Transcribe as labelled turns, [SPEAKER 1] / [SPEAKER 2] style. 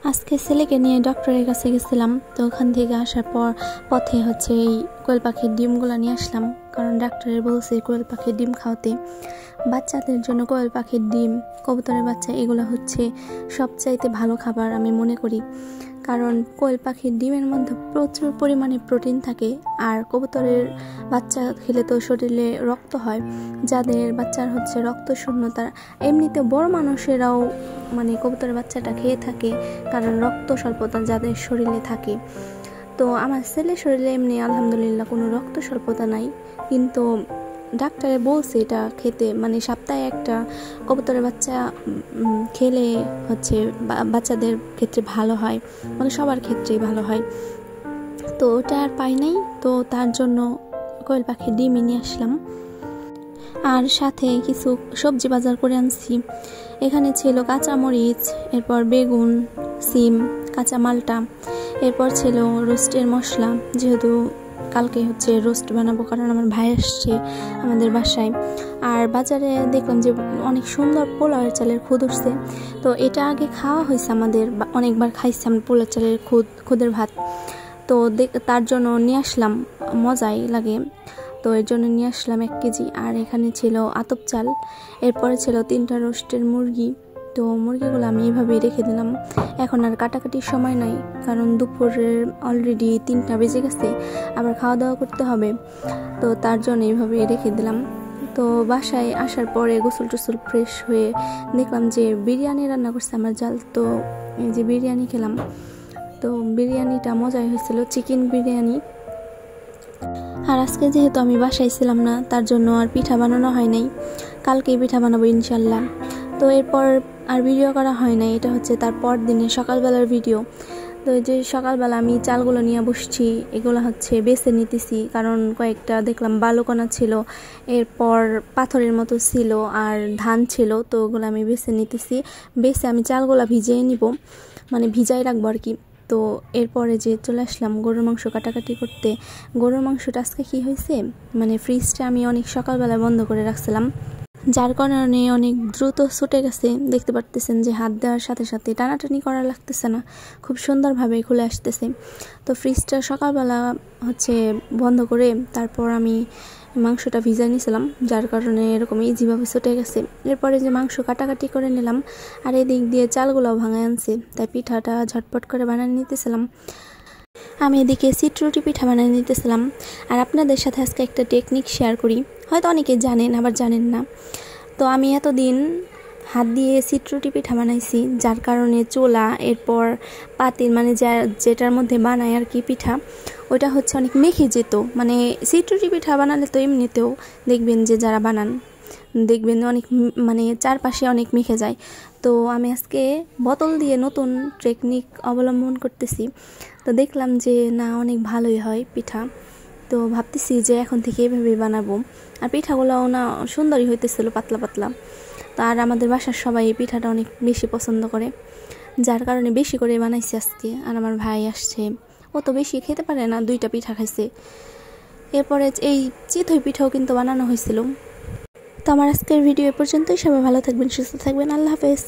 [SPEAKER 1] আজকে ছেলেকে নিয়ে ডক্টরের কাছে গেছিলাম। তো ওখান থেকে আসার পর পথে হচ্ছে এই কোয়েল পাখির ডিমগুলো নিয়ে আসলাম, কারণ ডাক্তারের বলছে কোয়েল পাখির ডিম খাওয়াতে। বাচ্চাদের জন্য কোয়েল পাখির ডিম, কবুতরের বাচ্চা, এগুলো হচ্ছে সবচাইতে ভালো খাবার আমি মনে করি, কারণ কোয়েল পাখির ডিমের মধ্যে প্রচুর পরিমাণে প্রোটিন থাকে। আর কবুতরের বাচ্চা খেলে তো শরীরে রক্ত হয়, যাদের বাচ্চার হচ্ছে রক্ত শূন্যতা, এমনিতে বড় মানুষেরাও মানে কবুতরের বাচ্চাটা খেয়ে থাকে, কারণ রক্ত স্বল্পতা যাদের শরীরে থাকে। তো আমার ছেলের শরীরে এমনি আলহামদুলিল্লাহ কোনো রক্ত স্বল্পতা নাই, কিন্তু ডাক্তারে বলছে এটা খেতে, মানে সপ্তাহে একটা কবুতরের বাচ্চা খেলে হচ্ছে বাচ্চাদের ক্ষেত্রে ভালো হয়, মানে সবার ক্ষেত্রেই ভালো হয়। তো ওটা আর পাই নাই, তো তার জন্য কোয়েল পাখির ডিমই নিয়ে আসলাম। আর সাথে কিছু সবজি বাজার করে আনছি। এখানে ছিল কাঁচামরিচ, এরপর বেগুন, সিম, কাঁচা মালটা, এরপর ছিল রোস্টের মশলা, যেহেতু কালকে হচ্ছে রোস্ট বানাবো, কারণ আমার ভাই আসছে আমাদের বাসায়। আর বাজারে দেখলাম যে অনেক সুন্দর পোলাওয়ের চালের খুদ উঠছে। তো এটা আগে খাওয়া হয়েছে, আমাদের অনেকবার খাইছি আমরা পোলাওয়ের চালের খুদের ভাত। তো তার জন্য নিয়ে আসলাম, মজাই লাগে, তো এর জন্য নিয়ে আসলাম 1 কেজি। আর এখানে ছিল আতপ চাল, এরপরে ছিল 3টা রোস্টের মুরগি। তো মুরগিগুলো আমি এইভাবেই রেখে দিলাম, এখন আর কাটাকাটির সময় নাই, কারণ দুপুরের অলরেডি 3টা বেজে গেছে, আবার খাওয়া দাওয়া করতে হবে। তো তার জন্য এইভাবেই রেখে দিলাম। তো বাসায় আসার পরে গোসল টোসল ফ্রেশ হয়ে দেখলাম যে বিরিয়ানি রান্না করছে আমার জাল। তো এই যে বিরিয়ানি খেলাম, তো বিরিয়ানিটা মজাই হয়েছিল, চিকেন বিরিয়ানি। আর আজকে যেহেতু আমি বাসায় ছিলাম না, তার জন্য আর পিঠা বানানো হয় নাই, কালকেই পিঠা বানাবো ইনশাল্লাহ। তো এরপর আর ভিডিও করা হয় নাই, এটা হচ্ছে তার পর দিনে সকালবেলার ভিডিও। তো এই যে সকালবেলা আমি চালগুলো নিয়ে বসছি, এগুলো হচ্ছে বেছে নিতেছি, কারণ কয়েকটা দেখলাম বালুকণা ছিল, এরপর পাথরের মতো ছিল, আর ধান ছিল, তো ওগুলো আমি বেছে নিতেছি। বেছে আমি চালগুলো ভিজিয়ে নিব, মানে ভিজাই রাখবো আর কি। তো এরপরে যে চলে আসলাম গরুর মাংস কাটাকাটি করতে। গরুর মাংসটা আজকে কী হয়েছে, মানে ফ্রিজটা আমি অনেক সকালবেলা বন্ধ করে রাখছিলাম, যার কারণে অনেক দ্রুত ছুটে গেছে। দেখতে পারতেছেন যে হাত দেওয়ার সাথে সাথে টানাটানি করা লাগতেছে না, খুব সুন্দরভাবে খুলে আসতেছে। তো ফ্রিজটা সকালবেলা হচ্ছে বন্ধ করে তারপর আমি মাংসটা ভিজাই নিয়েছিলাম, যার কারণে এরকম ইজিভাবে ছুটে গেছে। এরপরে যে মাংস কাটাকাটি করে নিলাম, আর এদিক দিয়ে চালগুলোও ভাঙায় আনছে, তাই পিঠাটা ঝটপট করে বানিয়ে নিতেছিলাম। আমি এদিকে সিটরুটি পিঠা বানিয়ে নিতেছিলাম। আর আপনাদের সাথে আজকে একটা টেকনিক শেয়ার করি, হয়তো অনেকে জানেন আবার জানেন না। তো আমি এতদিন হাত দিয়ে সিটরুটি পিঠা বানাইছি, যার কারণে চোলা, এরপর পাতিল, মানে যেটার মধ্যে বানায় আর কি পিঠা, ওইটা হচ্ছে অনেক মেখে যেত। মানে সিটরুটি পিঠা বানালে তো এমনিতেও দেখবেন যে যারা বানান দেখবেন অনেক মানে চারপাশে অনেক মেখে যায়। তো আমি আজকে বোতল দিয়ে নতুন টেকনিক অবলম্বন করতেছি, তো দেখলাম যে না অনেক ভালোই হয় পিঠা। তো ভাবতেছি যে এখন থেকে এইভাবেই বানাবো। আর পিঠাগুলোও না সুন্দরই হইতেছিল, পাতলা পাতলা। তো আর আমাদের বাসার সবাই এই পিঠাটা অনেক বেশি পছন্দ করে, যার কারণে বেশি করে বানাইছি আজকে। আর আমার ভাই আসছে, ও তো বেশি খেতে পারে না, 2টা পিঠা খাইছে। এরপরে এই চিতই পিঠাও কিন্তু বানানো হয়েছিল। তো আমার আজকের ভিডিও এ পর্যন্তই। সবাই ভালো থাকবেন, সুস্থ থাকবেন, আল্লাহ হাফেজ।